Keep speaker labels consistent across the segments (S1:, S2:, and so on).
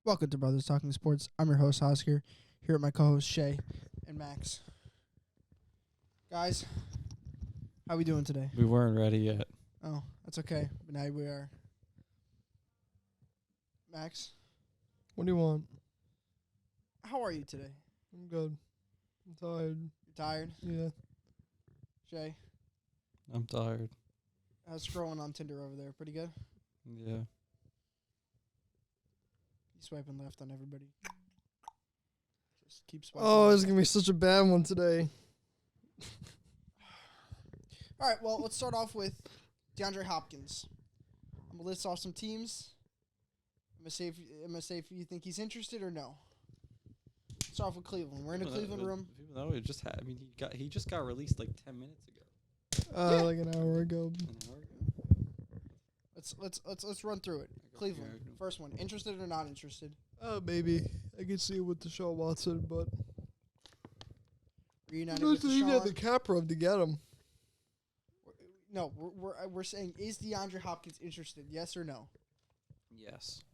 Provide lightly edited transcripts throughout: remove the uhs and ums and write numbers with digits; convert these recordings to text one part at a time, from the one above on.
S1: Welcome to Brothers Talking Sports. I'm your host, Oscar, here with my co-hosts, Shay and Max. Guys, how we doing today?
S2: We weren't ready yet.
S1: Oh, that's okay. But now we are. Max,
S3: What do you want?
S1: how are you today?
S3: I'm good. I'm tired.
S1: You tired?
S3: Yeah.
S1: Shay,
S2: I'm tired.
S1: how's scrolling on Tinder over there? Pretty good?
S2: Yeah.
S1: You swiping left on everybody. Just keep swiping
S3: Oh,
S1: left.
S3: it's going to be such a bad one today.
S1: All right, well, let's start off with DeAndre Hopkins. I'm going to list off some teams. I'm gonna say if you think he's interested or no. Start off with Cleveland. We're in a Cleveland room.
S2: Even though it just had, he just got released like 10 minutes ago.
S1: Yeah.
S3: Like an hour ago.
S2: An hour ago.
S1: Let's run through it. Cleveland, first one. Interested or not interested?
S3: Maybe. I could see it with Deshaun Watson, but
S1: Reunited
S3: I
S1: with
S3: think he had the
S1: Deshaun.
S3: cap room to get him.
S1: No, we're saying, is DeAndre Hopkins interested? Yes or no?
S2: Yes.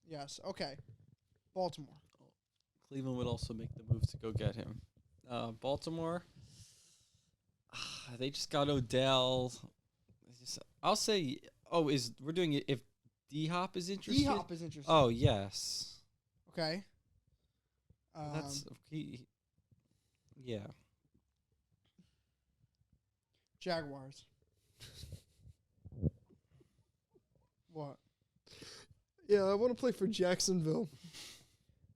S1: Yes. Okay. Baltimore.
S2: Cleveland would also make the move to go get him. Baltimore, they just got Odell. I'll say, we're doing it if D-Hop is interested?
S1: D-Hop is interested.
S2: Oh, yes.
S1: Okay.
S2: Yeah.
S1: Jaguars. What?
S3: Yeah, I want to play for Jacksonville.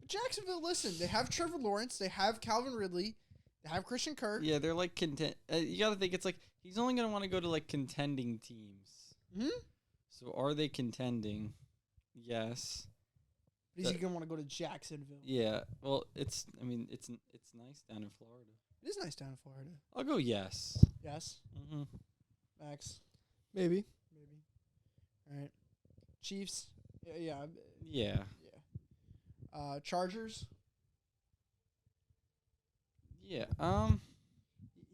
S1: Jacksonville, listen, they have Trevor Lawrence, they have Calvin Ridley, they have Christian Kirk.
S2: Yeah, they're like content. You got to think it's like he's only going to want to go to like contending teams.
S1: Hmm?
S2: So are they contending? Yes.
S1: But is he going to want to go to Jacksonville?
S2: Yeah. Well, it's nice down in Florida.
S1: It is nice down in Florida.
S2: I'll go yes.
S1: Yes.
S2: Mm-hmm.
S1: Max.
S3: Maybe.
S1: Maybe. All right. Chiefs. Yeah.
S2: Yeah.
S1: Chargers.
S2: Yeah.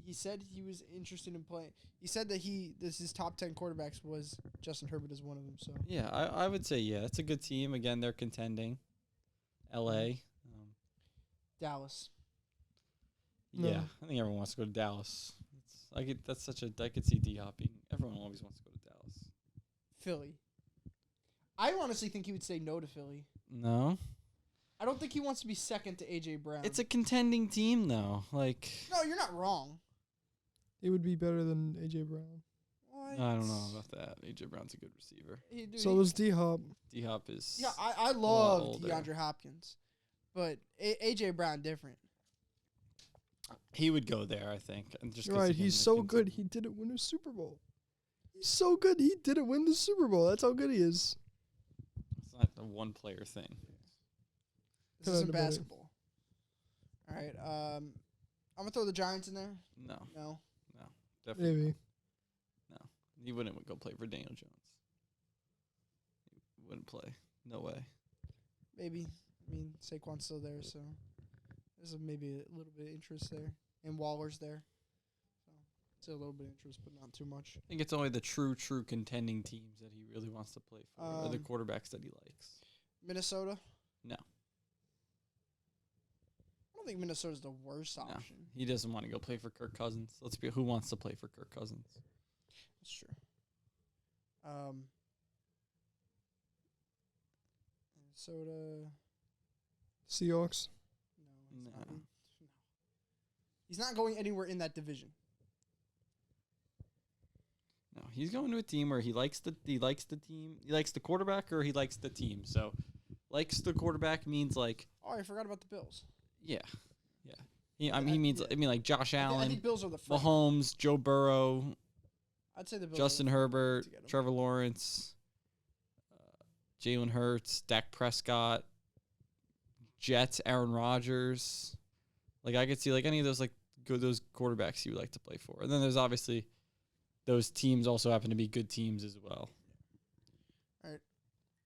S1: He said he was interested in playing. He said that his top 10 quarterbacks was Justin Herbert as one of them. So
S2: Yeah, I would say yeah. It's a good team. Again, they're contending. L.A.
S1: Dallas.
S3: No.
S2: Yeah, I think everyone wants to go to Dallas. I could see D-Hop being. Everyone always wants to go to Dallas.
S1: Philly. I honestly think he would say no to Philly.
S2: No.
S1: I don't think he wants to be second to A.J. Brown.
S2: It's a contending team though. Like
S1: No, you're not wrong.
S3: He would be better than A.J. Brown.
S1: What?
S2: I don't know about that. AJ Brown's a good receiver.
S3: So was D-Hop.
S2: D-Hop is
S1: Yeah, I
S2: lot
S1: love
S2: older.
S1: DeAndre Hopkins. But A.J. Brown different.
S2: He would go there, I think. And just 'cause
S3: Right,
S2: again,
S3: he's
S2: the
S3: so good, he didn't win a Super Bowl. He's so good, he didn't win the Super Bowl. That's how good he is.
S2: It's not a one player thing.
S1: This isn't
S3: Kinda better.
S1: basketball. All right. I'm going to throw the Giants in there.
S2: No,
S1: No.
S2: definitely.
S3: Maybe.
S2: No. He wouldn't go play for Daniel Jones. He wouldn't play. No way.
S1: Maybe. I mean, Saquon's still there, so there's maybe a little bit of interest there. And Waller's there. So it's a little bit of interest, but not too much.
S2: I think it's only the true contending teams that he really wants to play for, or the quarterbacks that he likes.
S1: Minnesota?
S2: No.
S1: I don't think Minnesota's the worst
S2: No.
S1: option.
S2: He doesn't want to go play for Kirk Cousins. Who wants to play for Kirk Cousins?
S1: That's true. Minnesota.
S3: Seahawks.
S1: No.
S2: No.
S1: No. He's not going anywhere in that division.
S2: No, he's going to a team where he likes the team. He likes the quarterback, or he likes the team. So, likes the quarterback means like
S1: Oh, I forgot about the Bills.
S2: yeah. He means like Josh
S1: I
S2: Allen,
S1: think Bills are the front.
S2: Mahomes, Joe Burrow,
S1: I'd say the Bills.
S2: Justin
S1: are the
S2: Herbert,
S1: to get 'em.
S2: Trevor Lawrence, Jalen Hurts, Dak Prescott, Jets, Aaron Rodgers. Like I could see like any of those those quarterbacks he would like to play for. And then there's obviously those teams also happen to be good teams as well.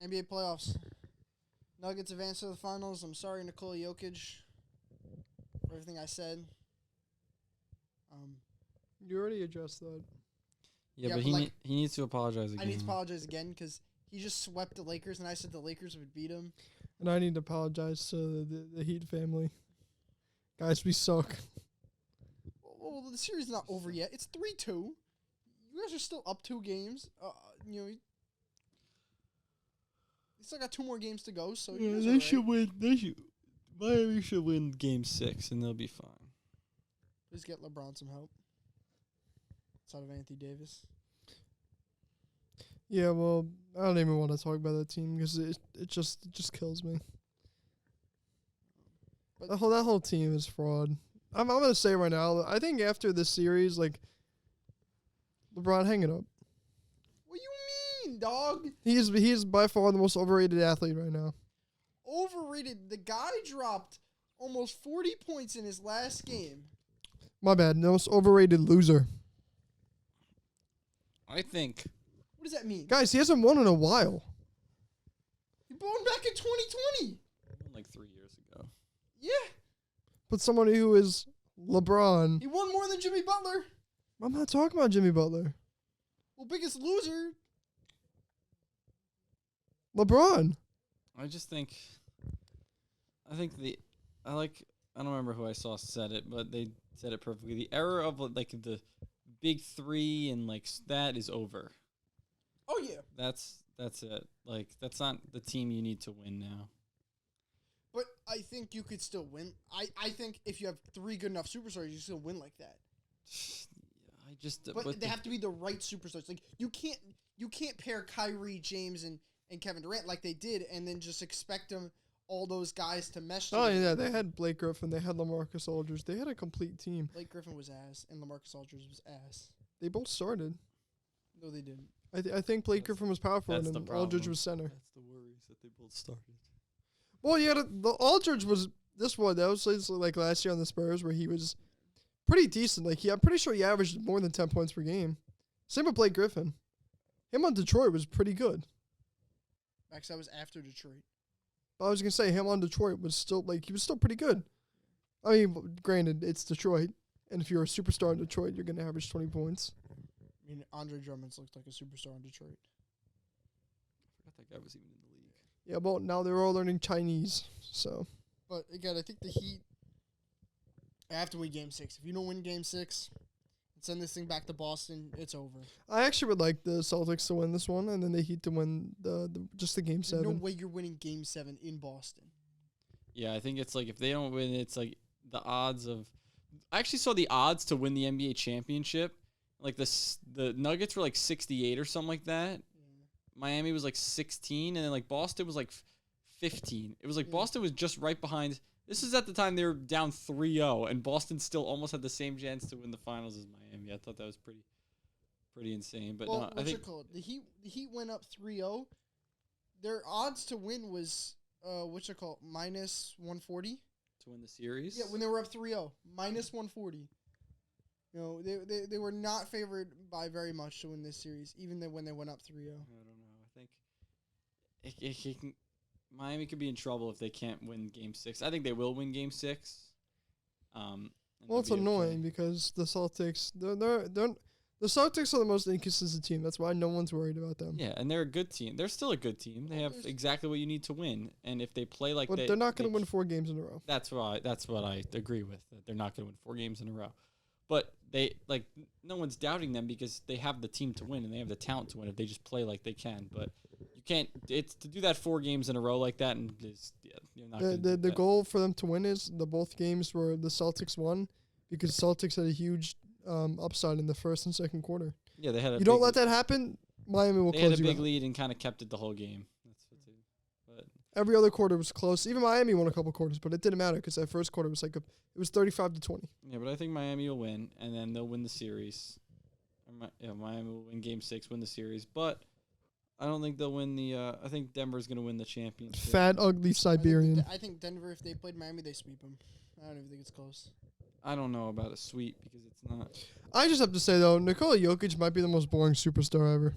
S1: NBA playoffs. Nuggets advance to the finals. I'm sorry, Nikola Jokic, for everything I said.
S3: You already addressed that.
S2: Yeah,
S1: Yeah,
S2: but
S1: but,
S2: he needs to apologize again.
S1: I need to apologize again because he just swept the Lakers, and I said the Lakers would beat him.
S3: And I need to apologize to the Heat family. Guys, we suck.
S1: Well, the series is not over yet. It's 3-2. You guys are still up 2 games. You still got 2 more games to go, so you guys are
S2: they should win. Miami should win Game 6, and they'll be fine.
S1: Please get LeBron some help. Outside of Anthony Davis.
S3: Yeah, well, I don't even want to talk about that team because it just kills me.
S1: But
S3: That whole team is fraud. I'm gonna say right now, I think after this series, like LeBron, hang it up.
S1: what you mean, dog?
S3: He is by far the most overrated athlete right now.
S1: Overrated. The guy dropped almost 40 points in his last game.
S3: My bad. The most overrated loser.
S2: I think.
S1: What does that mean?
S3: Guys, he hasn't won in a while.
S1: He won back in 2020.
S2: Like 3 years ago.
S1: Yeah.
S3: But somebody who is LeBron.
S1: He won more than Jimmy Butler.
S3: I'm not talking about Jimmy Butler.
S1: Well, biggest loser.
S3: LeBron.
S2: I just think. I don't remember who I saw said it, but they said it perfectly. The era of like the big 3 and like that is over.
S1: Oh, yeah.
S2: That's it. Like that's not the team you need to win now.
S1: But I think you could still win. I think if you have 3 good enough superstars, you still win like that. But they have to be the right superstars. Like you can't pair Kyrie, James, and Kevin Durant like they did, and then just expect them all those guys to mesh.
S3: Oh
S1: together.
S3: yeah, they had Blake Griffin, they had LaMarcus Aldridge, they had a complete team.
S1: Blake Griffin was ass, and LaMarcus Aldridge was ass.
S3: They both started.
S1: No, they didn't.
S3: I think Blake Griffin was power forward
S2: that's
S3: and
S2: the
S3: Aldridge
S2: problem.
S3: was center.
S2: That's the worries that they both started.
S3: Well, yeah, the Aldridge was this one. That was like last year on the Spurs where he was pretty decent. Like I'm pretty sure he averaged more than 10 points per game. Same with Blake Griffin. Him on Detroit was pretty good.
S1: Max, that was after Detroit.
S3: But I was gonna say him on Detroit was still he was still pretty good. I mean, granted, it's Detroit, and if you're a superstar in Detroit, you're gonna average 20 points.
S1: I mean, Andre Drummond's looked like a superstar in Detroit.
S2: I forgot that guy was even in the league.
S3: Yeah, well, now they're all learning Chinese, so.
S1: But again, I think the Heat have to win Game 6. If you don't win Game 6 and send this thing back to Boston, it's over.
S3: I actually would like the Celtics to win this one, and then the Heat to win just the Game 7.
S1: No way you're winning Game 7 in Boston.
S2: Yeah, I think it's like if they don't win, it's like the odds of. I actually saw the odds to win the NBA championship. Like the Nuggets were like 68 or something like that. Miami was like 16, and then like Boston was like 15. It was like Boston was just right behind. This is at the time they were down 3-0, and Boston still almost had the same chance to win the finals as Miami. I thought that was pretty insane. But
S1: well,
S2: no, I
S1: what's
S2: think
S1: it called? The Heat went up 3-0. Their odds to win was what's it called? Minus 140.
S2: to win the series.
S1: Yeah, when they were up 3-0, minus 140. You know, they were not favored by very much to win this series, even when they went up 3-0.
S2: I don't know. I think it can, Miami could be in trouble if they can't win Game 6. I think they will win Game 6.
S3: Well, it's annoying because the Celtics, the Celtics are the most inconsistent team. That's why no one's worried about them.
S2: Yeah, and they're a good team. They're still a good team. They have exactly what you need to win. And if they play like
S3: But they're not going to win 4 games in a row.
S2: That's what I agree with. That they're not going to win 4 games in a row. But they no one's doubting them because they have the team to win and they have the talent to win if they just play like they can. But you can't. It's to do that 4 games in a row like that, and you're not.
S3: The goal for them to win is both games where the Celtics won because the Celtics had a huge upside in the first and second quarter.
S2: Yeah, they had.
S3: You don't let that happen, Miami will
S2: They
S3: close
S2: had a
S3: you
S2: big
S3: out.
S2: lead and kind of kept it the whole game. That's what they. But
S3: Every other quarter was close. Even Miami won a couple quarters, but it didn't matter because that first quarter was it was 35-20.
S2: yeah, but I think Miami will win, and then they'll win the series. Miami will win Game 6, win the series, but I don't think they'll win the. I think Denver's going to win the championship.
S3: Fat, ugly Siberian.
S1: I think Denver, if they played Miami, they sweep them. I don't even think it's close.
S2: I don't know about a sweep because it's not.
S3: I just have to say though, Nikola Jokic might be the most boring superstar ever.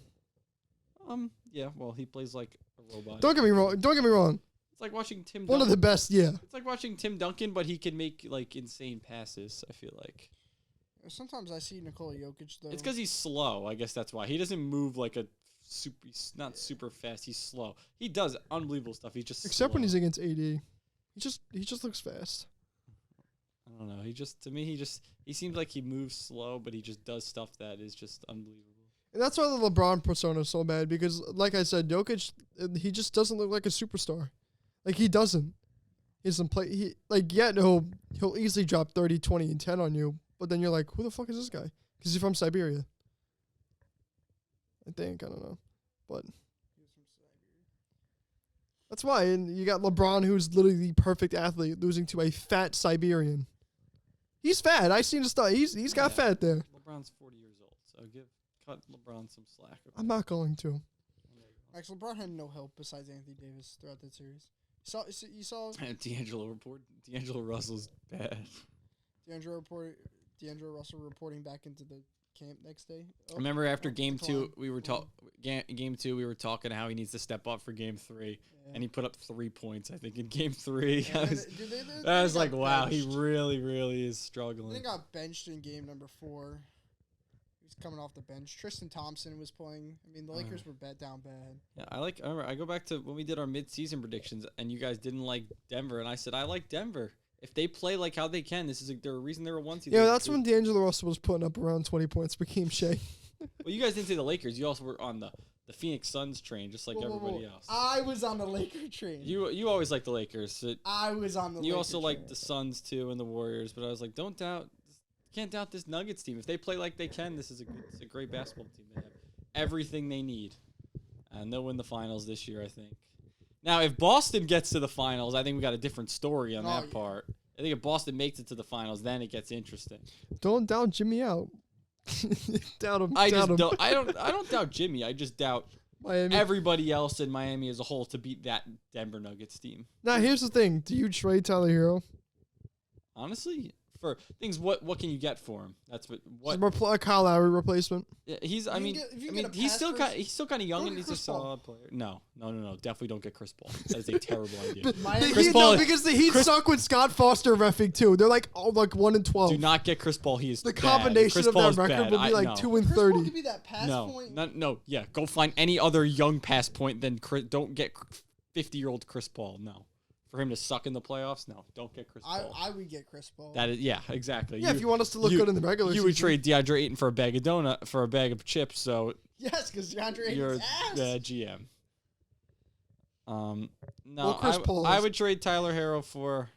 S2: Yeah. Well, he plays like a robot.
S3: Don't get me wrong.
S2: It's like watching Tim.
S3: One
S2: Duncan.
S3: of the best, yeah.
S2: It's like watching Tim Duncan, but he can make like insane passes. I feel like
S1: Sometimes I see Nikola Jokic though.
S2: it's because he's slow. I guess that's why he doesn't move like a He's not super fast. He's slow. He does unbelievable stuff. He's just
S3: Except when
S2: slow.
S3: he's against AD. He just looks fast.
S2: I don't know. To me, he seems like he moves slow, but he just does stuff that is just unbelievable.
S3: And that's why the LeBron persona is so bad because, like I said, Jokic, he just doesn't look like a superstar. Like, he doesn't. He doesn't play. He'll easily drop 30, 20, and 10 on you, but then you're like, who the fuck is this guy? Because he's from Siberia. I think. I don't know. But that's why. And you got LeBron, who's literally the perfect athlete, losing to a fat Siberian. He's fat. I seen his stuff. He's got fat there.
S2: LeBron's 40 years old, so cut LeBron some slack.
S3: I'm not going to.
S1: Actually, LeBron had no help besides Anthony Davis throughout that series. You saw
S2: D'Angelo Russell's bad.
S1: D'Angelo Russell reporting back into the camp next day.
S2: Remember after game 2, we were talking how he needs to step up for game 3, and he put up 3 points. I think in game 3, I was like, wow, he really, really is struggling.
S1: They got benched in game number 4. He was coming off the bench. Tristan Thompson was playing. I mean, the Lakers were down bad.
S2: Yeah, I remember I go back to when we did our mid-season predictions, and you guys didn't like Denver, and I said I like Denver. If they play like how they can, this is the reason they're a 1 seed.
S3: Yeah, that's when D'Angelo Russell was putting up around 20 points per game, Shea.
S2: Well, you guys didn't say the Lakers. You also were on the Phoenix Suns train, just like everybody else.
S1: I was on the Laker train.
S2: You always like the Lakers.
S1: I was on the Laker
S2: You also
S1: train.
S2: like the Suns, too, and the Warriors, but I was like, can't doubt this Nuggets team. If they play like they can, this is a great basketball team. They have everything they need, and they'll win the finals this year, I think. Now, if Boston gets to the finals, I think we got a different story on that part. I think if Boston makes it to the finals, then it gets interesting.
S3: Don't doubt Jimmy out. Doubt him.
S2: I don't doubt Jimmy. I just doubt
S3: Miami.
S2: everybody else in Miami as a whole to beat that Denver Nuggets team.
S3: Now, here's the thing. Do you trade Tyler Hero?
S2: Honestly, for things, what can you get for him? That's what.
S3: A Kyle Lowry replacement.
S2: Yeah, he's he's still kind of young and he's a solid player. No, definitely don't get Chris Paul. That is a terrible idea.
S3: Because the Heat suck with Scott Foster reffing too. They're like 1-12.
S2: Do not get Chris Paul. He is
S3: the
S2: bad.
S3: combination
S2: Chris
S3: of
S2: Paul
S3: that
S2: is
S3: record
S2: bad.
S3: will be like 2-30.
S1: Chris Paul could be that pass point.
S2: No, yeah. Go find any other young pass point than Chris. Don't get 50-year-old Chris Paul. No. For him to suck in the playoffs, no, don't get Chris Paul.
S1: I would get Chris Paul.
S2: That is, yeah, exactly.
S3: Yeah, if you want us to look good in the regular season.
S2: You would trade DeAndre Ayton for a bag of chips, so
S1: yes, because DeAndre
S2: you're
S1: Ayton's ass.
S2: the GM. No,
S3: Well, Chris Paul
S2: I
S3: is-
S2: would trade Tyler Hero for.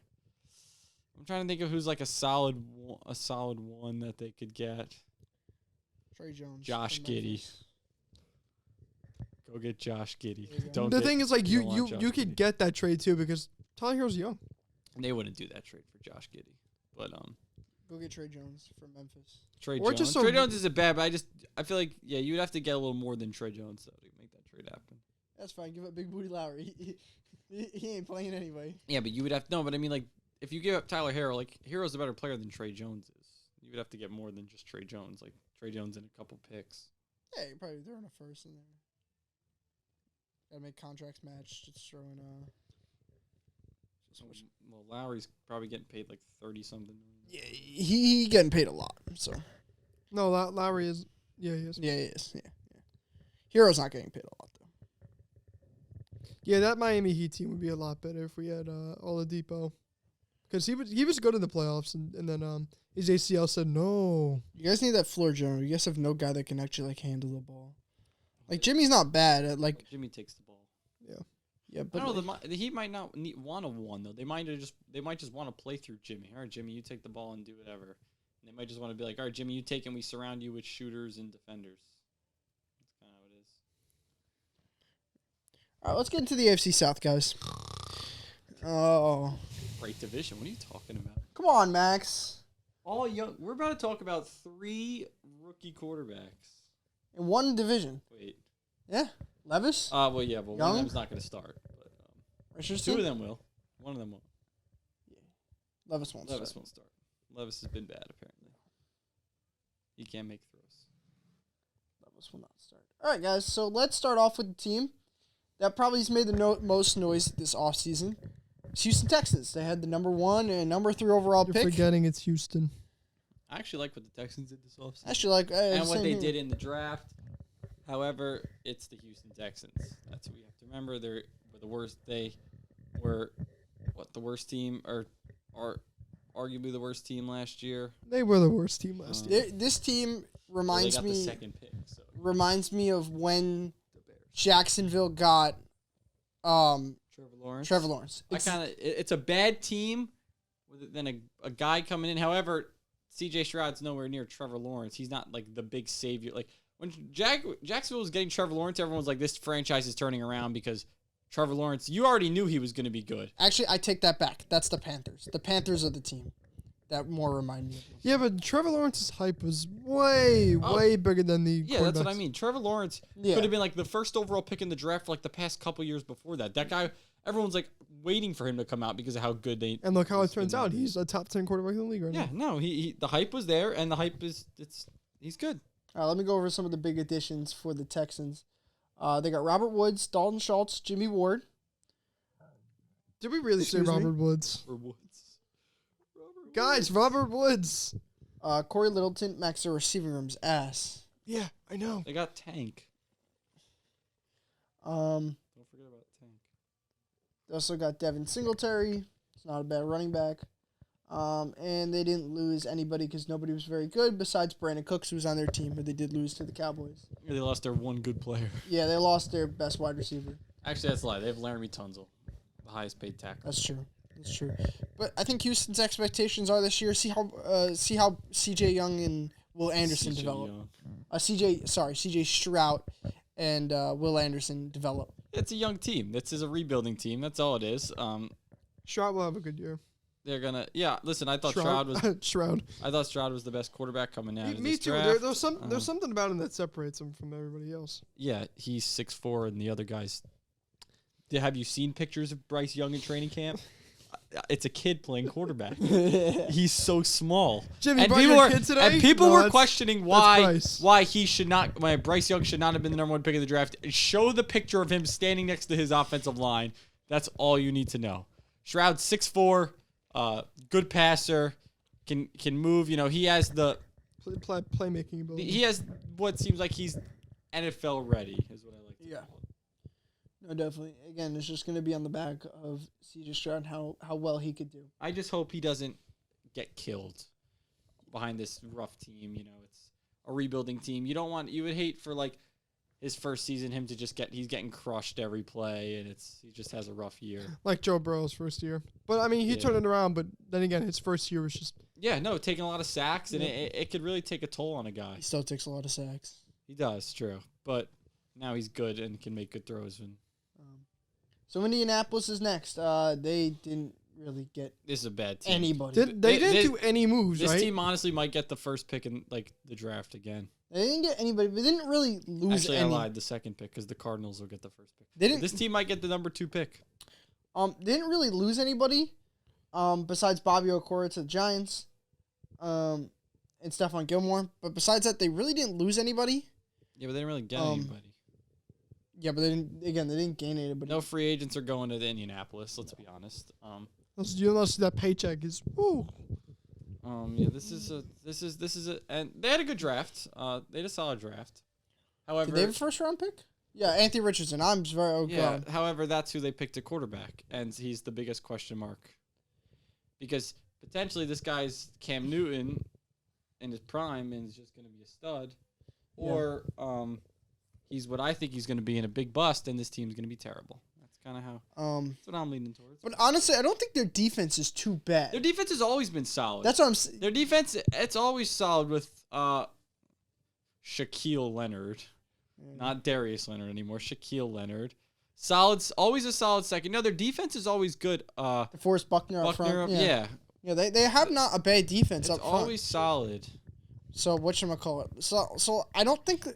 S2: I'm trying to think of who's like a solid one that they could get.
S1: Trey Jones.
S2: Josh
S1: from
S2: Giddey.
S1: Memphis.
S2: Go get Josh Giddey.
S1: There you go.
S2: Don't
S3: The
S2: get-
S3: thing is, like,
S2: don't want
S3: you
S2: Josh
S3: could
S2: Giddey.
S3: get that trade too because Tyler Hero's young.
S2: They wouldn't do that trade for Josh Giddey, but
S1: Go get Trey Jones from Memphis.
S2: Trey
S3: Or
S2: Jones.
S3: just
S2: Trey Jones isn't bad, but I feel like you'd have to get a little more than Trey Jones though to make that trade happen.
S1: That's fine. Give up Big Booty Lowry. He ain't playing anyway.
S2: Yeah, but you would have but I mean, like, if you give up Tyler Hero, like, Hero's a better player than Trey Jones is. You would have to get more than just Trey Jones, like Trey Jones and a couple picks.
S1: Yeah, you're probably throwing a first in there. Gotta make contracts match. Just throwing
S2: Well, Lowry's probably getting paid like 30-something million.
S1: Yeah, he getting paid a lot. So
S3: No, Lowry is. Yeah, he is.
S1: yeah, he is. Yeah. Hero's not getting paid a lot though.
S3: Yeah, that Miami Heat team would be a lot better if we had Oladipo, because he was good in the playoffs, and then his ACL said no.
S1: You guys need that floor general. You guys have no guy that can actually like handle the ball. Like Jimmy's not bad at like.
S2: Jimmy takes the ball.
S1: Yeah,
S2: I
S1: but
S2: don't know.
S1: like,
S2: The Heat might not want to one though. They might just want to play through Jimmy. All right, Jimmy, you take the ball and do whatever. And they might just want to be like, all right, Jimmy, you take and we surround you with shooters and defenders. That's kind of how it is.
S1: all right, let's get into the AFC South, guys. Oh,
S2: Great division. What are you talking about?
S1: come on, Max.
S2: All young. We're about to talk about 3 rookie quarterbacks.
S1: In one division.
S2: Wait.
S1: Yeah, Levis.
S2: Well, yeah, but one
S1: Young?
S2: of them's not going to start. But,
S1: Richardson.
S2: 2 of them will. One of them won't.
S1: Levis won't.
S2: Levis
S1: start.
S2: won't start. Levis has been bad, apparently. He can't make throws.
S1: Levis will not start. All right, guys. So let's start off with the team that probably has made the most noise this offseason. It's Houston Texans. They had the number 1 and number 3 overall
S3: You're
S1: pick.
S3: forgetting it's Houston.
S2: I actually like what the Texans did this offseason.
S1: Actually, like
S2: And what they did in the draft. However, it's the Houston Texans. That's what we have to remember. They were the worst. They were the worst team, or arguably the worst team last year.
S3: They were the worst team last year.
S1: This team
S2: Well, they
S1: reminds
S2: got
S1: me
S2: the second pick. So.
S1: reminds me of when Jacksonville got
S2: Trevor Lawrence. It's a bad team than a guy coming in. However, C.J. Stroud's nowhere near Trevor Lawrence. He's not like the big savior. Like when Jacksonville was getting Trevor Lawrence, everyone's like, this franchise is turning around because Trevor Lawrence. You already knew he was going to be good.
S1: Actually, I take that back. That's the Panthers. The Panthers are the team that more remind me of them.
S3: Yeah, but Trevor Lawrence's hype was way bigger than the
S2: Yeah, that's what I mean. Trevor Lawrence
S1: Yeah.
S2: could have been like the first overall pick in the draft for like the past couple years before that. That guy, everyone's like waiting for him to come out because of how good they.
S3: And look how it turns
S2: been.
S3: out. He's a top 10 quarterback in the league right
S2: Yeah,
S3: now.
S2: no, the hype was there, and the hype he's good.
S1: All right, let me go over some of the big additions for the Texans. They got Robert Woods, Dalton Schultz, Jimmy Ward.
S3: Did we really say
S1: Excuse me?
S3: Robert Woods?
S2: For Woods.
S3: Guys, Robert Woods.
S1: Corey Littleton, Max, their receiving room's ass.
S3: Yeah, I know.
S2: They got Tank.
S1: Don't
S2: forget about Tank.
S1: They also got Devin Singletary. It's not a bad running back. And they didn't lose anybody because nobody was very good besides Brandon Cooks, who was on their team, but they did lose to the Cowboys.
S2: Yeah, they lost their one good player.
S1: Yeah, they lost their best wide receiver.
S2: Actually, that's a lie. They have Laramie Tunzel, the highest paid tackle.
S1: That's true. That's true. But I think Houston's expectations are this year. See how C.J. Young and Will Anderson
S2: C.J.
S1: develop.
S2: Young.
S1: C.J. Stroud and Will Anderson develop.
S2: It's a young team. This is a rebuilding team. That's all it is.
S3: Stroud will have a good year.
S2: They're gonna. Yeah, listen. I thought Stroud was.
S3: Stroud.
S2: I thought Stroud was the best quarterback coming out of
S3: Me
S2: this
S3: too.
S2: draft.
S3: There's something about him that separates him from everybody else.
S2: Yeah, he's 6'4", and the other guys. Have you seen pictures of Bryce Young in training camp? It's a kid playing quarterback. He's so small.
S3: Jimmy,
S2: and
S3: brought
S2: people
S3: your
S2: were
S3: kid today?
S2: and people
S3: No,
S2: were
S3: that's-
S2: questioning
S3: Bryce.
S2: why Bryce Young should not have been the number one pick of the draft. Show the picture of him standing next to his offensive line. That's all you need to know. Stroud's 6'4", good passer, can move. You know, he has the
S3: Playmaking ability.
S2: he has what seems like he's NFL ready is what I like to
S1: Yeah.
S2: call it.
S1: No, definitely. Again, it's just going to be on the back of C.J. Stroud and how well he could do.
S2: I just hope he doesn't get killed behind this rough team. You know, it's a rebuilding team. You would hate for like his first season him to just he's getting crushed every play, and he just has a rough year.
S3: Like Joe Burrow's first year. But, I mean, he turned it around, but then again, his first year was just...
S2: Yeah, no, taking a lot of sacks, and it could really take a toll on a guy.
S1: He still takes a lot of sacks.
S2: He does, true. But now he's good and can make good throws. And
S1: So Indianapolis is next. They didn't really get
S2: this is a bad team.
S1: anybody.
S3: They didn't do any moves,
S2: This
S3: right?
S2: team honestly might get the first pick in like the draft again.
S1: They didn't get anybody. They didn't really lose
S2: Actually,
S1: any.
S2: I lied. The second pick because the Cardinals will get the first pick.
S1: They didn't.
S2: This team might get the number 2 pick.
S1: They didn't really lose anybody. Besides Bobby Okora to the Giants. And Stephon Gilmore. But besides that, they really didn't lose anybody.
S2: Yeah, but they didn't really get anybody.
S1: Yeah, but they didn't gain anybody.
S2: No free agents are going to Indianapolis. Let's be honest.
S3: Unless that paycheck is... Woo.
S2: Yeah, this is a, and they had a good draft. They had a solid draft. However,
S1: Did they have a first round pick? Yeah, Anthony Richardson. I'm very
S2: yeah. However, that's who they picked a quarterback, and he's the biggest question mark. Because potentially this guy's Cam Newton in his prime and is just going to be a stud, or he's what I think he's going to be in a big bust, and this team's going to be terrible. That's kind of how. That's what I'm leaning towards.
S1: But honestly, I don't think their defense is too bad.
S2: Their defense has always been solid.
S1: That's what I'm saying.
S2: Their defense, it's always solid with Shaquille Leonard. Not Darius Leonard anymore. Shaquille Leonard. Always a solid second. No, their defense is always good.
S1: DeForest Buckner up front.
S2: Yeah.
S1: Yeah, they have not a bad defense
S2: It's
S1: up front.
S2: always solid.
S1: So whatchamacallit? So I don't think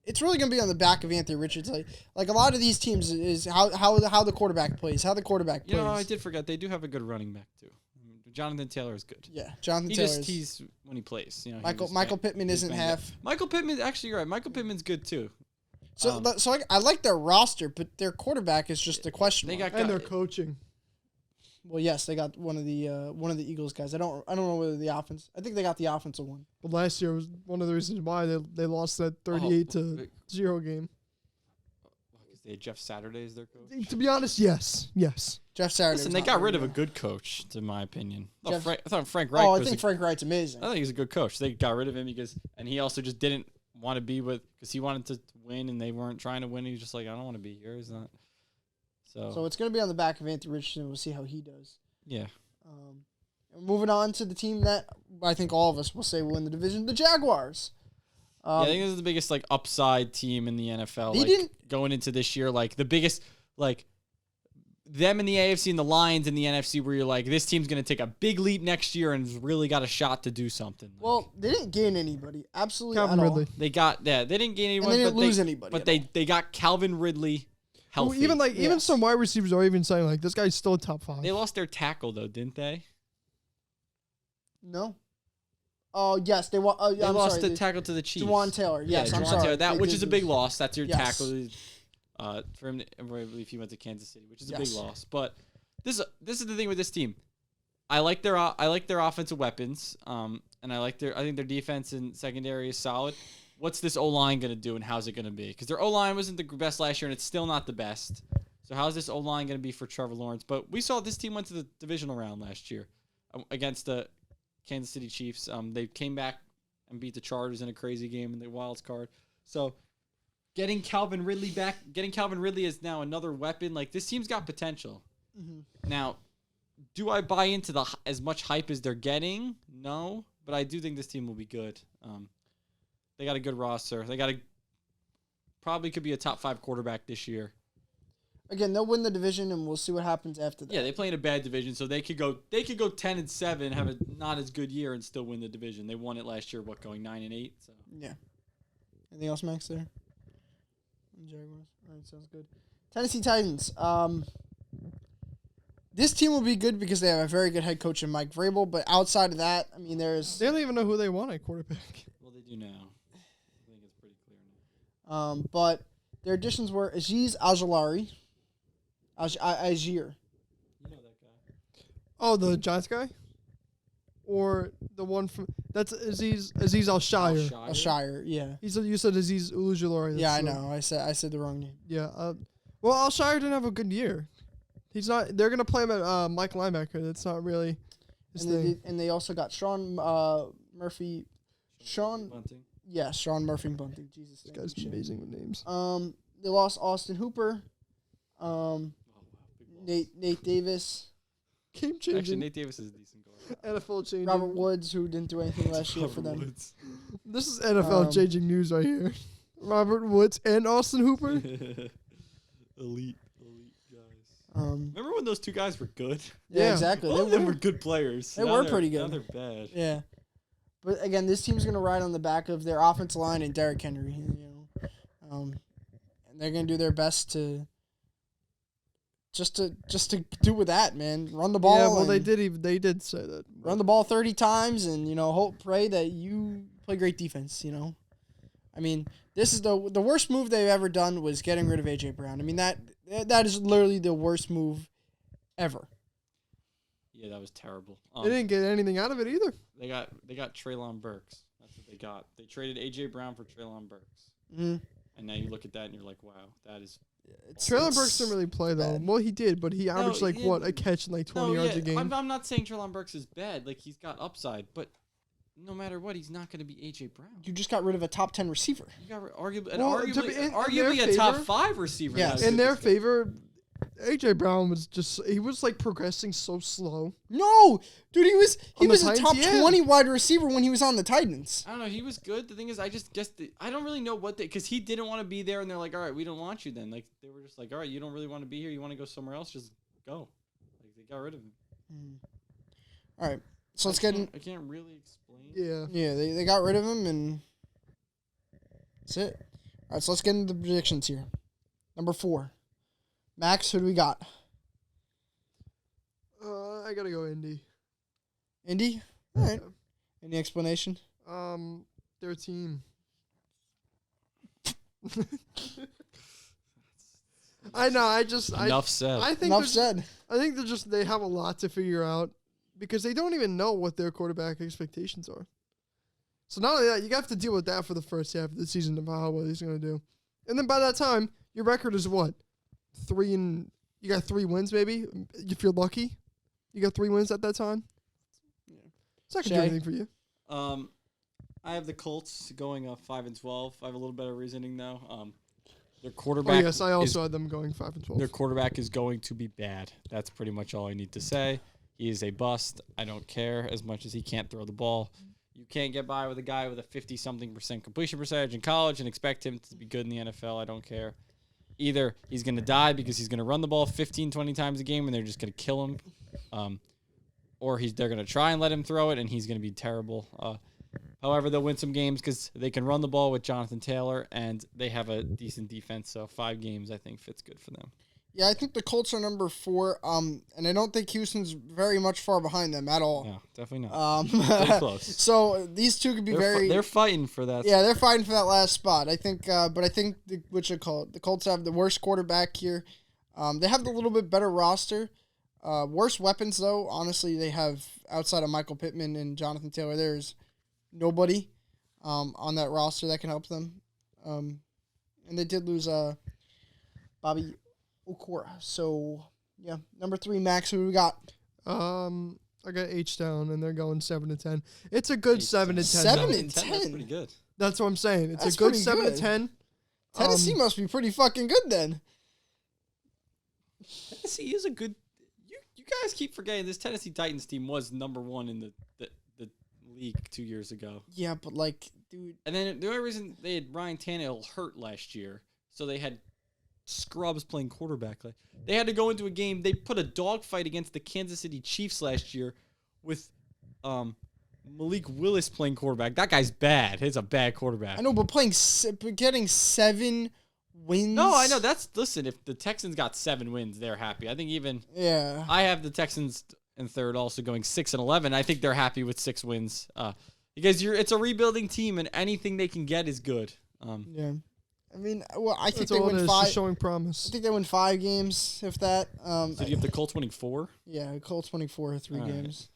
S1: it's really gonna be on the back of Anthony Richardson. Like a lot of these teams is how the quarterback plays. How the quarterback plays.
S2: You know, I did forget they do have a good running back too. Jonathan Taylor is good.
S1: Yeah, Jonathan Taylor.
S2: He's when he plays. You know,
S1: Michael Pittman isn't half.
S2: Michael Pittman, actually, you're right. Michael Pittman's good too.
S1: So I like their roster, but their quarterback is just a question mark.
S3: And their coaching.
S1: Well, yes, they got one of the Eagles guys. I don't know whether the offense. I think they got the offensive one.
S3: But last year was one of the reasons why they lost that 38-0 game.
S2: Because they had Jeff Saturday as their coach.
S3: To be honest, yes.
S1: Jeff Saturday.
S2: Listen, they got rid of a good coach, to my opinion. I thought Frank Reich.
S1: I think Frank Reich's amazing.
S2: I think he's a good coach. They got rid of him and he also just didn't want to be because he wanted to win and they weren't trying to win. He was just like, I don't want to be here. He's not. So
S1: it's going to be on the back of Anthony Richardson. We'll see how he does.
S2: Yeah.
S1: Moving on to the team that I think all of us will say will win the division, the Jaguars.
S2: I think this is the biggest upside team in the NFL. Going into this year, the biggest them in the AFC and the Lions in the NFC, where you're like, this team's going to take a big leap next year and really got a shot to do something.
S1: Well, they didn't gain anybody. Absolutely
S3: Calvin
S1: at
S3: Ridley.
S1: all.
S2: They didn't gain anyone.
S1: And they didn't lose anybody.
S2: But they got Calvin Ridley healthy.
S3: Even some wide receivers are even saying this guy's still top 5.
S2: They lost their tackle though, didn't they?
S1: No. Oh yes, they
S2: lost the tackle to the Chiefs.
S1: Juwan Taylor. Yes, I'm sorry.
S2: Taylor, which is a big loss. That's your
S1: Yes.
S2: tackle. For him, I believe he went to Kansas City, which is a big loss. But this is the thing with this team. I like their offensive weapons. And I think their defense and secondary is solid. What's this O-line going to do, and how's it going to be? Because their O-line wasn't the best last year, and it's still not the best. So how's this O-line going to be for Trevor Lawrence? But we saw this team went to the divisional round last year against the Kansas City Chiefs. They came back and beat the Chargers in a crazy game in the wild card. So getting Calvin Ridley back, is now another weapon. This team's got potential. Mm-hmm. Now, do I buy into as much hype as they're getting? No, but I do think this team will be good. They got a good roster. They probably could be a top 5 quarterback this year.
S1: Again, they'll win the division, and we'll see what happens after that.
S2: Yeah, they play in a bad division, so they could go 10-7, have a not as good year, and still win the division. They won it last year. Going 9-8. So
S1: yeah. Anything else, Max? There. Jaguars. All right, sounds good. Tennessee Titans. This team will be good because they have a very good head coach in Mike Vrabel. But outside of that, they
S3: don't even know who they want at quarterback.
S2: Well, they do now. I think it's pretty clear now.
S1: But their additions were Aziz Azir.
S2: You know that guy.
S3: Oh, the Giants guy? Or the one from... That's Aziz Al-Shire.
S1: Al-Shire, yeah.
S3: You said Aziz Ujulari.
S1: Yeah, I know. I said the wrong name.
S3: Yeah. Well, Al-Shire didn't have a good year. He's not... They're going to play him at Mike linebacker. That's not really his thing.
S1: And they also got Sean Murphy...
S2: Bunting.
S1: Yeah, Sean Murphy Bunting. Jesus.
S3: This guy's amazing with names.
S1: They lost Austin Hooper. Nate Davis.
S3: Game changing.
S2: Actually, Nate Davis is a decent guard.
S3: NFL changing.
S1: Robert Woods, who didn't do anything last year for them.
S2: Woods.
S3: This is NFL changing news right here. Robert Woods and Austin Hooper.
S2: Elite guys. Remember when those two guys were good?
S1: Yeah, exactly.
S2: All of them were good players.
S1: They were pretty good.
S2: Now they're bad.
S1: Yeah. But again, this team's going to ride on the back of their offensive line and Derrick Henry. And they're going to do their best to just to do with that, man. Run the ball.
S3: Yeah, well, they did say that.
S1: Run the ball 30 times and pray that you play great defense. This is the worst move they've ever done was getting rid of AJ Brown. That is literally the worst move ever.
S2: Yeah, that was terrible.
S3: They didn't get anything out of it either.
S2: They got Treylon Burks. That's what they got. They traded AJ Brown for Treylon Burks.
S1: Mm-hmm.
S2: And now you look at that and you're like, wow, that is.
S3: Treylon Burks didn't really play though. Well, he did, but he averaged a catch and 20 yards a game.
S2: I'm not saying Treylon Burks is bad. He's got upside, but no matter what, he's not going to be AJ Brown.
S1: You just got rid of a top 10 receiver.
S2: You got arguably
S3: in
S2: a top 5 receiver.
S1: Yes.
S3: In their favor, AJ Brown was progressing so slow.
S1: No, dude, he was a top
S3: Titans,
S1: 20 wide receiver when he was on the Titans.
S2: I don't know. He was good. The thing is, I just guess I don't really know because he didn't want to be there, and they're like, all right, we don't want you then. They were just like, all right, you don't really want to be here. You want to go somewhere else? Just go. They got rid of him.
S1: All right, so let's get in.
S2: I can't really explain.
S1: Yeah, they got rid of him, and that's it. All right, so let's get into the predictions here. Number 4. Max, who do we got?
S3: I gotta go Indy.
S1: Indy? All right. Any explanation?
S3: Their team. I know.
S2: Enough said.
S3: I think
S1: Enough said.
S3: I think they have a lot to figure out because they don't even know what their quarterback expectations are. So not only that, you have to deal with that for the first half of the season about how well he's going to do. And then by that time, your record is what? You got 3 wins maybe if you're lucky. You got 3 wins at that time.
S1: Yeah.
S3: It's not going to do anything for you.
S2: I have the Colts going 5-12. I have a little better reasoning though. Their quarterback.
S3: Oh yes, I also had them going 5-12.
S2: Their quarterback is going to be bad. That's pretty much all I need to say. He is a bust. I don't care as much as he can't throw the ball. You can't get by with a guy with a 50-something% completion percentage in college and expect him to be good in the NFL. I don't care. Either he's going to die because he's going to run the ball 15, 20 times a game and they're just going to kill him. Or they're going to try and let him throw it and he's going to be terrible. However, they'll win some games because they can run the ball with Jonathan Taylor, and they have a decent defense. So 5 games, I think, fits good for them.
S1: Yeah, I think the Colts are number 4, and I don't think Houston's very much far behind them at all.
S2: No, definitely not. Pretty close.
S1: So these two could be
S2: They're fighting for that.
S1: Yeah, they're fighting for that last spot. I think, but I think the Colts have the worst quarterback here. They have the little bit better roster. Worse weapons though. Honestly, they have outside of Michael Pittman and Jonathan Taylor. There's nobody on that roster that can help them. And they did lose Bobby Okora. So, yeah. Number 3, Max, who we got?
S3: I got H down, and they're going 7-10. It's a good 7-10.
S1: 7-10?
S2: That's pretty good.
S3: That's what I'm saying. It's
S1: That's
S3: a good
S1: pretty
S3: 7-10.
S1: Tennessee must be pretty fucking good then.
S2: Tennessee is a good... You guys keep forgetting this Tennessee Titans team was number 1 in the league 2 years ago.
S1: Yeah, but like, dude.
S2: And then the only reason they had Ryan Tannehill hurt last year, so they had scrubs playing quarterback. They had to go into a game. They put a dogfight against the Kansas City Chiefs last year with Malik Willis playing quarterback. That guy's bad. He's a bad quarterback.
S1: I know, but getting 7 wins.
S2: No, I know. Listen, if the Texans got 7 wins, they're happy. I think
S1: Yeah.
S2: I have the Texans in third, also going 6-11. I think they're happy with 6 wins because it's a rebuilding team, and anything they can get is good.
S1: Yeah. I mean, well, I think
S3: That's
S1: they
S3: all it
S1: win
S3: is,
S1: 5.
S3: just showing promise.
S1: I think they win 5 games, if that.
S2: So do you have the Colts winning 4?
S1: Yeah, Colts winning 4 or 3
S2: All right.
S1: games.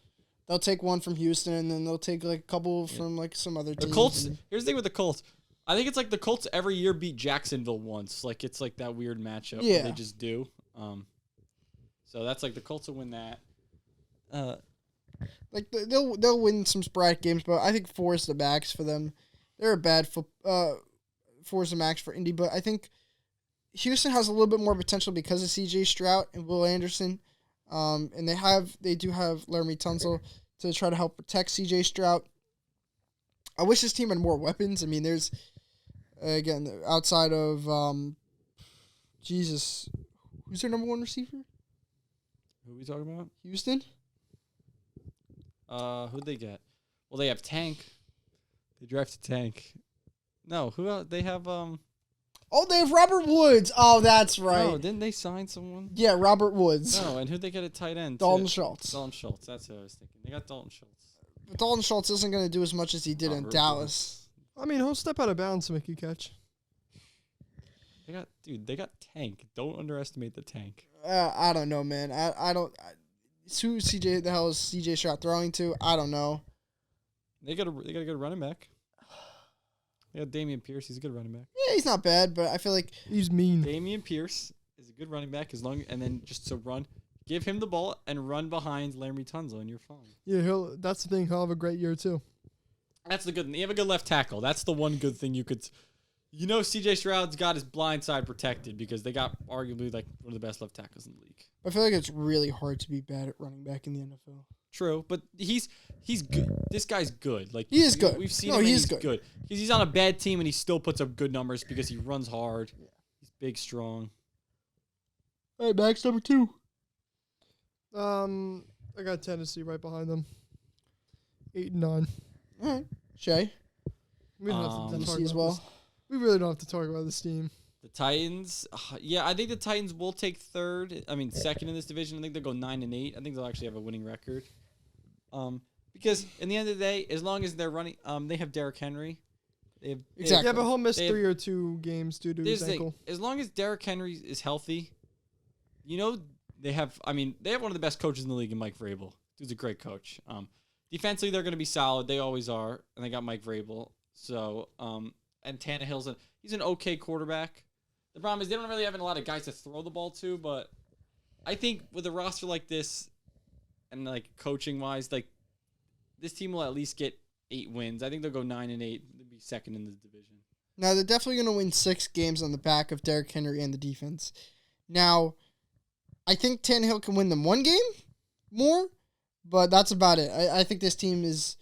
S1: They'll take one from Houston, and then they'll take like a couple from like some other
S2: The
S1: teams.
S2: Colts. Here's the thing with the Colts. I think it's like the Colts every year beat Jacksonville once. Like it's like that weird matchup.
S1: Yeah.
S2: They just do. So that's like the Colts will win that.
S1: Like they'll win some sporadic games, but I think 4 is the max for them. They're a bad 4 is the max for Indy, but I think Houston has a little bit more potential because of C.J. Stroud and Will Anderson, and they do have Laramie Tunsil to try to help protect C.J. Stroud. I wish this team had more weapons. I mean, there's again outside of Jesus, who's their number 1 receiver?
S2: Who are we talking about?
S1: Houston.
S2: Who'd they get? Well, they have Tank. They drafted Tank. No, who else? They have
S1: Oh, they have Robert Woods. Oh, that's right.
S2: No, didn't they sign someone?
S1: Yeah, Robert Woods.
S2: No, and who'd they get at tight end?
S1: Dalton Schultz.
S2: Dalton Schultz. That's what I was thinking. They got Dalton Schultz.
S1: But Dalton Schultz isn't going to do as much as he did in
S2: Robert
S1: Dallas.
S3: I mean, he'll step out of bounds to make you catch.
S2: They got Tank. Don't underestimate the Tank.
S1: I don't know, man. I don't. Who the hell is CJ Stroud throwing to? I don't know.
S2: They got a good running back. They got Damian Pierce. He's a good running back.
S1: Yeah, he's not bad, but I feel like
S3: He's mean.
S2: Damian Pierce is a good running back and then just to run, give him the ball and run behind Laramie Tunsil and you're fine.
S3: Yeah, that's the thing. He'll have a great year too.
S2: That's the good thing. You have a good left tackle. That's the one good thing you could. CJ Stroud's got his blind side protected because they got arguably like one of the best left tackles in the league.
S1: I feel like it's really hard to be bad at running back in the NFL.
S2: True, but he's good. This guy's good. Like
S1: He is good.
S2: We've seen
S1: No,
S2: him.
S1: he
S2: And
S1: is
S2: he's
S1: good.
S2: He's on a bad team and he still puts up good numbers because he runs hard. Yeah. He's big, strong.
S1: All right, Max, number 2.
S3: I got Tennessee right behind them. 8-9.
S1: All right, Shay.
S3: We don't have to talk
S1: Tennessee as
S3: about
S1: well.
S3: this. We really don't have to talk about this team.
S2: The Titans, I think the Titans will take second in this division. I think they'll go 9-8. I think they'll actually have a winning record. Because in the end of the day, as long as they're running, they have Derrick Henry.
S1: Exactly.
S3: Yeah, but he'll miss
S2: They have-
S3: 3 or 2 games due to
S2: Here's
S3: his
S2: the thing.
S3: ankle.
S2: As long as Derrick Henry is healthy, they have one of the best coaches in the league in Mike Vrabel. He's a great coach. Defensively, they're going to be solid. They always are. And they got Mike Vrabel. So, and Tannehill's he's an okay quarterback. The problem is they don't really have a lot of guys to throw the ball to, but I think with a roster like this and like coaching wise, like this team will at least get 8 wins. I think they'll go 9-8. They'll be second in the division.
S1: Now, they're definitely going to win 6 games on the back of Derrick Henry and the defense. Now, I think Tannehill can win them 1 game more, but that's about it. I think this team is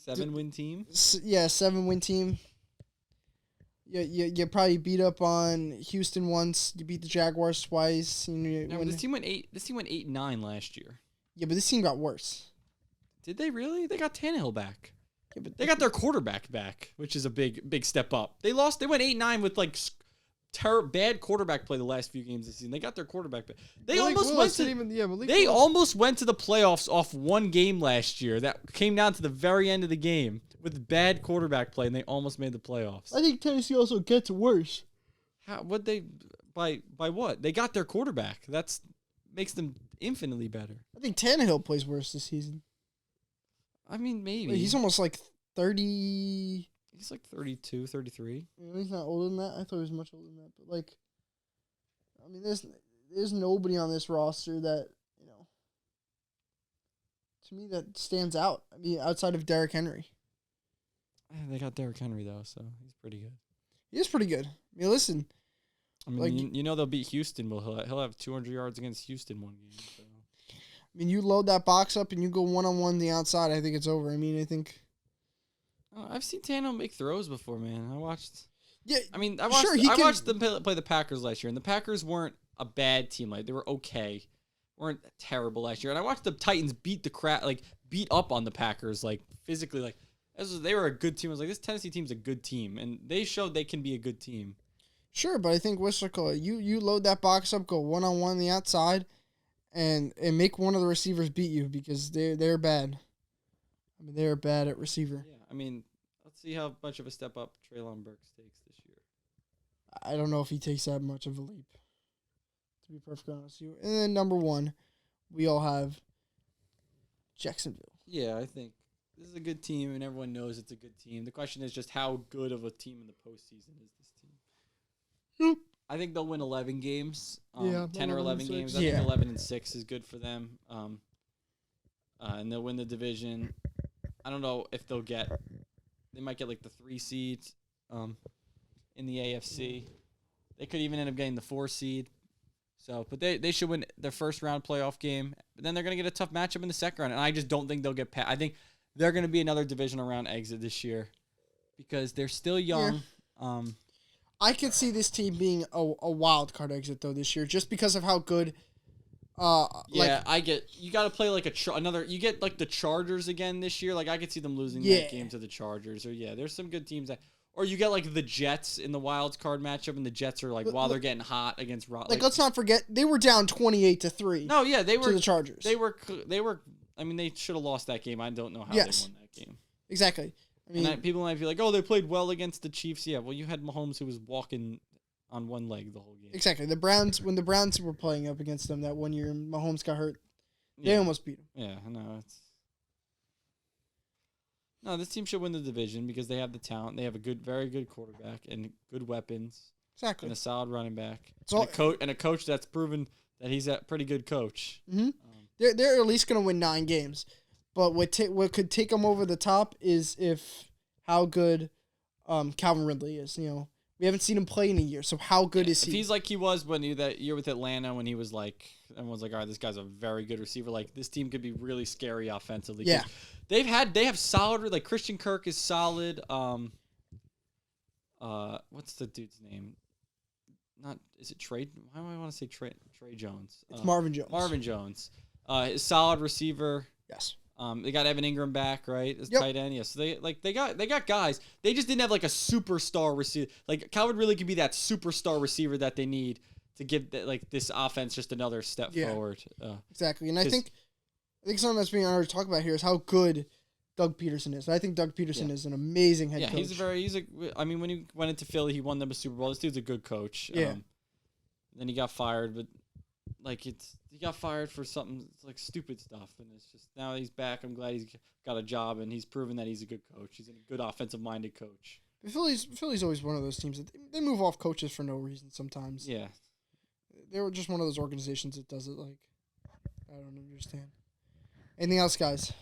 S2: 7-win team?
S1: 7-win team. You probably beat up on Houston once. You beat the Jaguars twice.
S2: This team went 8. This team went 8-9 last year.
S1: Yeah, but this team got worse.
S2: Did they really? They got Tannehill back.
S1: Yeah, but
S2: They got their quarterback back, which is a big step up. They went 8-9 with like bad quarterback play the last few games this season. They got their quarterback back. They almost went to the playoffs off 1 game last year. That came down to the very end of the game with bad quarterback play, and they almost made the playoffs.
S1: I think Tennessee also gets worse.
S2: By what? They got their quarterback. That's makes them infinitely better.
S1: I think Tannehill plays worse this season.
S2: I mean, maybe.
S1: Wait, he's almost like 30.
S2: He's like 32, 33.
S1: He's not older than that. I thought he was much older than that. But, like, I mean, there's nobody on this roster that, to me, that stands out. I mean, outside of Derrick Henry.
S2: They got Derrick Henry, though, so he's pretty good.
S1: He is pretty good. I mean, listen.
S2: I mean,
S1: like,
S2: they'll beat Houston. But he'll have 200 yards against Houston 1 game. So.
S1: I mean, you load that box up and you go one-on-one the outside, I think it's over. I mean, I think...
S2: I've seen Tannehill make throws before, man. I watched...
S1: Yeah,
S2: I watched them play the Packers last year, and the Packers weren't a bad team. Like, they were okay. Weren't terrible last year. And I watched the Titans beat up on the Packers, like, physically. Like, they were a good team. I was like, this Tennessee team's a good team, and they showed they can be a good team.
S1: Sure, but I think you load that box up, go one-on-one on the outside, and make one of the receivers beat you because they're bad. I mean, they're bad at receiver.
S2: Yeah, I mean, let's see how much of a step up Treylon Burks takes this year.
S1: I don't know if he takes that much of a leap, to be perfectly honest with you. And then number 1, we all have Jacksonville.
S2: Yeah, I think this is a good team, and everyone knows it's a good team. The question is just how good of a team in the postseason is this team?
S1: Yep.
S2: I think they'll win 11 games. 10 or 11 games. I
S1: Yeah.
S2: think 11-6 is good for them. And they'll win the division. I don't know if they might get like the 3 seed in the AFC. They could even end up getting the 4 seed. So, but they should win their first round playoff game. But then they're going to get a tough matchup in the second round. And I just don't think they'll get past. I think they're going to be another divisional round exit this year because they're still young.
S1: Yeah. I could see this team being a wild card exit though this year, just because of how good.
S2: I get you got to play like another. You get like the Chargers again this year. Like I could see them losing that game to the Chargers. Or there's some good teams that. Or you get like the Jets in the wild card matchup, and the Jets are like while they're getting hot against
S1: let's not forget they were down 28-3.
S2: No, yeah, they were
S1: to the Chargers.
S2: They were. I mean, they should have lost that game. I don't know how they won that game.
S1: Exactly. I mean,
S2: people might be like, "Oh, they played well against the Chiefs." Yeah, well, you had Mahomes who was walking on one leg the whole game.
S1: Exactly. When the Browns were playing up against them that one year, and Mahomes got hurt, they almost beat him.
S2: Yeah, no, this team should win the division because they have the talent. They have a very good quarterback and good weapons.
S1: Exactly.
S2: And a solid running back.
S1: So,
S2: and a coach that's proven that he's a pretty good coach.
S1: Mm-hmm. They're at least going to win 9 games. But what could take them over the top is how good Calvin Ridley is. We haven't seen him play in a year, so how good is he?
S2: If he's like he was that year with Atlanta when he was like, everyone's like, all right, this guy's a very good receiver. Like, this team could be really scary offensively.
S1: Yeah.
S2: They have solid, like Christian Kirk is solid. What's the dude's name? Is it Trey? Why do I want to say Trey Jones?
S1: It's Marvin Jones.
S2: Marvin Jones. Is solid receiver.
S1: Yes.
S2: They got Evan Ingram back, right? As
S1: Yep.
S2: tight end. Yeah. So they got guys. They just didn't have like a superstar receiver. Like Calvin really could be that superstar receiver that they need to give this offense just another step forward.
S1: Exactly. And I think something that's being honored to talk about here is how good Doug Peterson is. I think Doug Peterson
S2: Yeah.
S1: is an amazing head
S2: Yeah,
S1: coach.
S2: I mean, when he went into Philly, he won them a Super Bowl. This dude's a good coach.
S1: Yeah.
S2: Then he got fired, but he got fired for something like stupid stuff, and it's just now he's back. I'm glad he's got a job, and he's proven that he's a good coach. He's a good offensive-minded coach.
S1: Philly's always one of those teams that they move off coaches for no reason sometimes.
S2: Yeah.
S1: They were just one of those organizations that does it like I don't understand. Anything else, guys?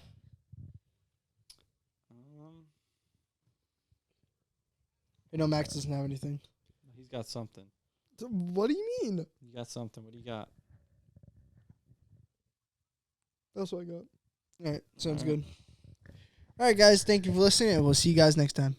S1: I know Max doesn't have anything.
S2: He's got something.
S3: What do you mean?
S2: You got something. What do you got?
S3: That's what I got.
S1: All right, sounds
S2: All right.
S1: good. All right, guys, thank you for listening, and we'll see you guys next time.